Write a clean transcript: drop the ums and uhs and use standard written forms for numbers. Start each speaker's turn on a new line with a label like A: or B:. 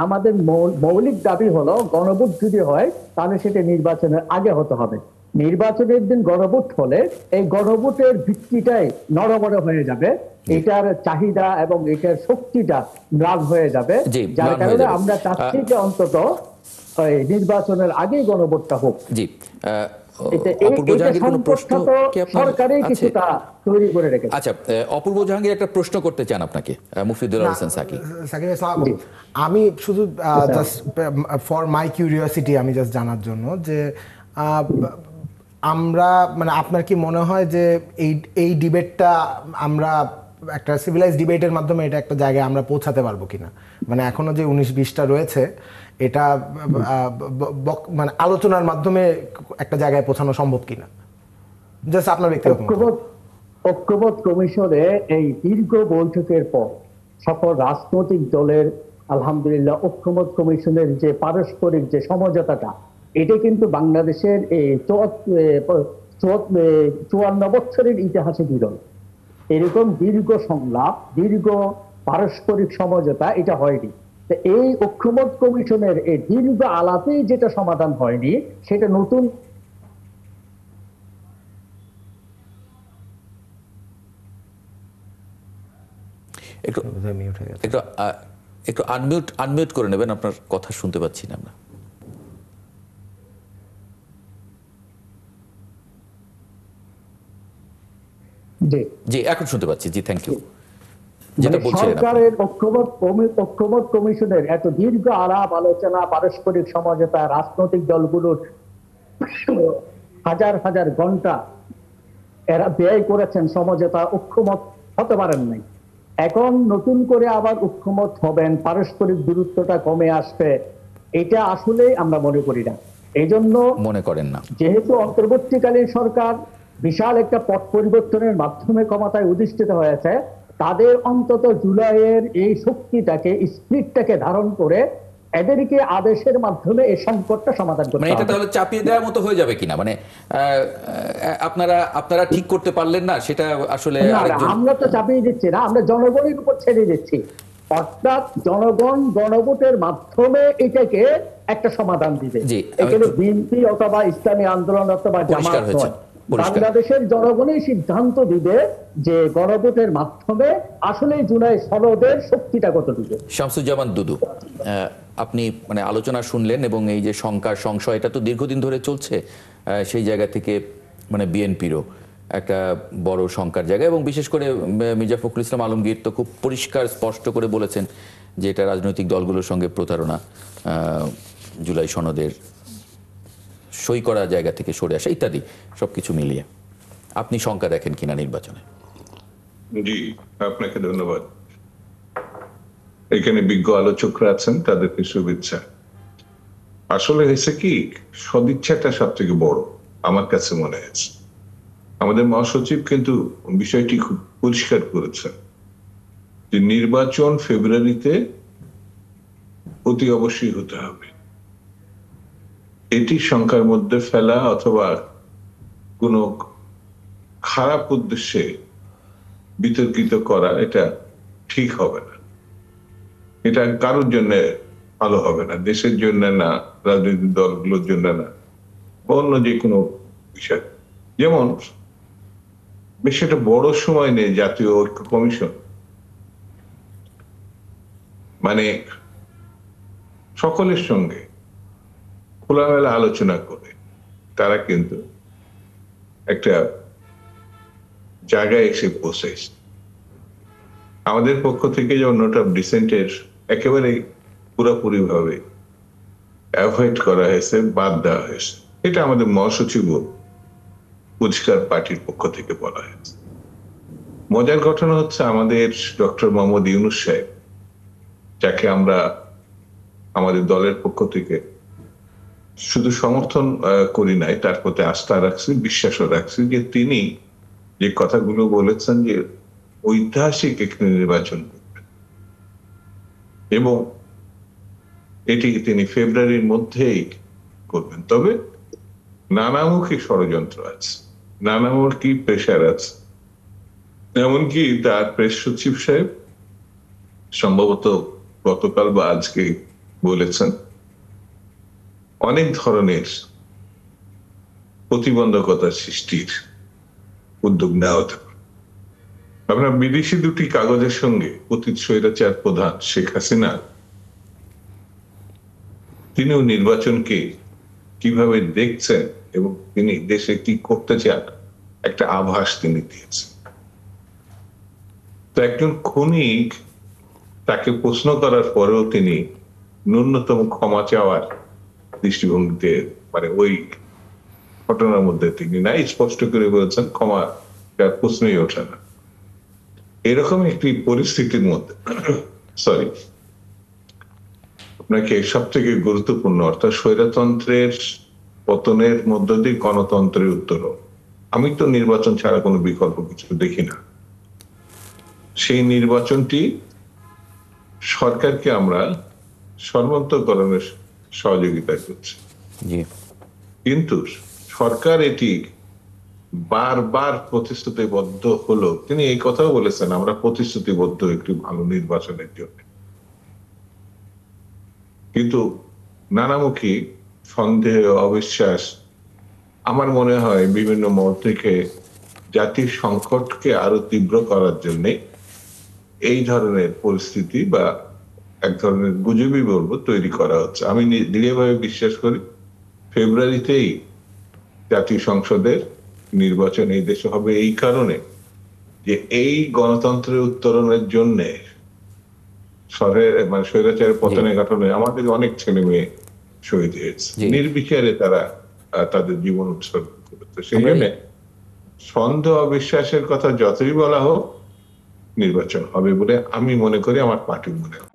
A: আমাদের মৌলিক দাবি হলো গণভোট যদি হয় তাহলে সেটা নির্বাচনের আগে হতে হবে। নির্বাচনের দিন গণভোট হলে এই গণভোটের ভিত্তিটাই নড়বড় হয়ে যাবে, এটার চাহিদা এবং এটার শক্তিটা ম্লান হয়ে যাবে। যার কারণে আমরা চাচ্ছি যে অন্তত নির্বাচনের আগেই গণভোটটা হোক।
B: জি,
A: অপূর্ব জাহাঙ্গীর কোনো প্রশ্ন কি আপনার সরকারই কিছুটা তৈরি করে রেখেছে?
B: আচ্ছা, অপূর্ব জাহাঙ্গীর একটা প্রশ্ন করতে চান আপনাকে, মুফিদুল্লাহ হোসেন সাকি।
C: আমি শুধু জাস্ট ফর মাই কিউরিওসিটি আমি জাস্ট জানার জন্য যে আমরা মানে আপনার কি মনে হয় যে এই ডিবেটটা আমরা একটা সিভিলাইজ ডিবেটের মাধ্যমে এটা একটা জায়গায় আমরা পৌঁছাতে পারবো কিনা, মানে এখনো যে 19-20টা রয়েছে এটা মানে আলোচনার মাধ্যমে একটা জায়গায় পৌঁছানো সম্ভব কিনা, জাস্ট আপনার ব্যক্তিগত
A: ঐক্যমত কমিশনে এই দীর্ঘ বৈঠকের পর সকল রাজনৈতিক দলের আলহামদুলিল্লাহ ঐক্যমত কমিশনের যে পারস্পরিক যে সমঝোতাটা, এটা কিন্তু বাংলাদেশের এই 54 বছরের ইতিহাসে বিরল। এরকম দীর্ঘ সংলাপ, দীর্ঘ পারস্পরিক সমঝোতা এটা হয়নি। এই ঐক্যমত কমিশনের এই দীর্ঘ আলাপেই যেটা সমাধান হয়নি, সেটা নতুন
B: একটু আনমিউট করে নেবেন, আপনার কথা শুনতে পাচ্ছি না আমরা। জি, এখন শুনতে পাচ্ছি। জি, থ্যাংক ইউ। যেটা বলছিলেন,
A: সরকারের ঐক্যমত কমিশনের এত দীর্ঘ আলাপ আলোচনা, পারস্পরিক সমঝোতা, রাজনৈতিক দলগুলোর হাজার হাজার ঘন্টা এরা ব্যয় করেছেন সমঝোতা, ঐক্যমত হতে পারেন নাই। এখন নতুন করে আবার ঐক্যমত হবেন, পারস্পরিক দূরত্বটা কমে আসবে, এটা আসলে আমরা মনে করি না। এই জন্য
B: মনে করেন না,
A: যেহেতু অন্তর্বর্তীকালীন সরকার বিশাল একটা পট পরিবর্তনের মাধ্যমে ক্ষমতায় অধিষ্ঠিত হয়েছে, তাদের অন্তত জুলাইয়ের এই শক্তিটাকে, স্পিরিটটাকে ধারণ করে এদেরকে আদেশের মাধ্যমে এই সংকটটা সমাধান করতে হবে।
B: মানে এটা তাহলে চাপিয়ে দেওয়ার মতো হয়ে যাবে কিনা, মানে আপনারা ঠিক করতে পারলেন না সেটা আসলে
A: আমরা তো চাপিয়ে দিচ্ছি না, আমরা জনগণের উপর ছেড়ে দিচ্ছি। অর্থাৎ জনগণ গণভোটের মাধ্যমে এটাকে একটা সমাধান দিবে। এখানে বিএনপি অথবা ইসলামী আন্দোলন অথবা জামাত নয়, বাংলাদেশের জনগণই সিদ্ধান্ত দিবে যে গণভোটের মাধ্যমে আসলে জুলাই সনদের শক্তিটা কতটুকু।
B: শামসুজ্জামান দুদু, আপনি মানে আলোচনা শুনলেন এবং এই যে সংশয় এটা তো দীর্ঘদিন ধরে চলছে, সেই জায়গা থেকে মানে বিএনপিরও একটা বড় শঙ্কার জায়গা, এবং বিশেষ করে মির্জা ফখরুল ইসলাম আলমগীর তো খুব পরিষ্কার স্পষ্ট করে বলেছেন যে এটা রাজনৈতিক দলগুলোর সঙ্গে প্রতারণা, জুলাই সনদের সই করা জায়গা থেকে সরে আসা ইত্যাদি সবকিছু মিলিয়ে আপনি শঙ্কা দেখেন কিনা নির্বাচনে?
D: জি, আপনাকে ধন্যবাদ। এখানে বিজ্ঞ আলোচকরা আছেন, তাদেরকে শুভেচ্ছা। আসলে হয়েছে কি, সদিচ্ছাটা সব থেকে বড় আমার কাছে মনে হয়েছে। আমাদের মহাসচিব কিন্তু বিষয়টি খুব পরিষ্কার করেছেন যে নির্বাচন ফেব্রুয়ারিতে অতি অবশ্যই হতে হবে। এটি শঙ্কার মধ্যে ফেলা অথবা কোনো খারাপ উদ্দেশ্যে বিতর্কিত করা এটা ঠিক হবে না, এটা কারোর জন্য ভালো হবে না, দেশের জন্য না, রাজনৈতিক দলগুলোর জন্য না, অন্য যে কোনো বিষয়। যেমন বেশ একটা বড় সময় নেই জাতীয় ঐক্য কমিশন, মানে সকলের সঙ্গে খোলামেলা আলোচনা করে তারা কিন্তু একটা জায়গায় এসে পৌঁছেছে। আমাদের পক্ষ থেকে যেমন নোট অফ ডিসেন্টের একেবারে পুরোপুরি ভাবে অ্যাভয়েড করা হয়েছে, বাদ দেওয়া হয়েছে, এটা আমাদের মহাসচিব পরিষ্কার পার্টির পক্ষ থেকে বলা হয়েছে। মজার ঘটনা হচ্ছে আমাদের ডক্টর মোহাম্মদ ইউনূস সাহেব, যাকে আমরা আমাদের দলের পক্ষ থেকে শুধু সমর্থন করি নাই, তার প্রতি আস্থা রাখছি, বিশ্বাসও রাখছি যে তিনি যে কথাগুলো বলেছেন যে ঐতিহাসিক একটি নির্বাচন করবেন এবং এটিকে তিনি ফেব্রুয়ারির মধ্যেই করবেন। তবে নানামুখী ষড়যন্ত্র আছে, নানামুখী প্রেশার আছে। এমনকি তার প্রেস সচিব সাহেব সম্ভবত গতকাল বা আজকে বলেছেন অনেক ধরনের প্রতিবন্ধকতা সৃষ্টির উদ্যোগ নেওয়া হতে পারে। আমরা বিদেশি দুটি কাগজের সঙ্গে অতীত স্বৈরাচার প্রধান শেখ হাসিনা তিনিও নির্বাচনকে কিভাবে দেখছেন এবং তিনি দেশে কি করতে চান একটা আভাস তিনি দিয়েছেন। তো একজন ক্ষণিক তাকে প্রশ্ন করার পরেও তিনি ন্যূনতম ক্ষমা চাওয়ার দৃষ্টিভঙ্গিতে মানে ওই ঘটনার মধ্যে তিনি নাই, স্পষ্ট করে বলেছেন ক্ষমা প্রশ্নই ওঠে না। এরকম একটি পরিস্থিতির মধ্যে সরি আপনাকে সব থেকে গুরুত্বপূর্ণ অর্থাৎ স্বৈরতন্ত্রের পতনের মধ্য দিয়ে গণতন্ত্রের উত্তরণ, আমি তো নির্বাচন ছাড়া কোনো বিকল্প কিছু দেখি না। সেই নির্বাচনটি সরকারকে আমরা সর্বান্তকরণের সহযোগিতা করছি, কিন্তু সরকার এটি বারবার প্রতিশ্রুতিবদ্ধ হলো। তিনি এই কথাও বলেছেন আমরা প্রতিশ্রুতিবদ্ধ একটি ভালো নির্বাচনের জন্য, কিন্তু নানামুখী সন্দেহ অবিশ্বাস আমার মনে হয় বিভিন্ন মহল থেকে জাতির সংকটকে আরো তীব্র করার জন্য এই ধরনের পরিস্থিতি বা এক ধরনের গুজবই বলবো তৈরি করা হচ্ছে। আমি দৃঢ়ভাবে বিশ্বাস করি ফেব্রুয়ারিতেই জাতীয় সংসদের নির্বাচন এই দেশে হবে, এই কারণে যে এই গণতন্ত্রের উত্তরণের জন্য মানে স্বৈরাচারের পতনের ঘটনায় আমাদের অনেক ছেলে মেয়ে শহীদ হয়েছে, নির্বিচারে তারা তাদের জীবন উৎসর্গ করেছে। সেই জন্য সন্দেহ অবিশ্বাসের কথা যতই বলা হোক নির্বাচন হবে বলে আমি মনে করি, আমার পার্টি মনে হয়।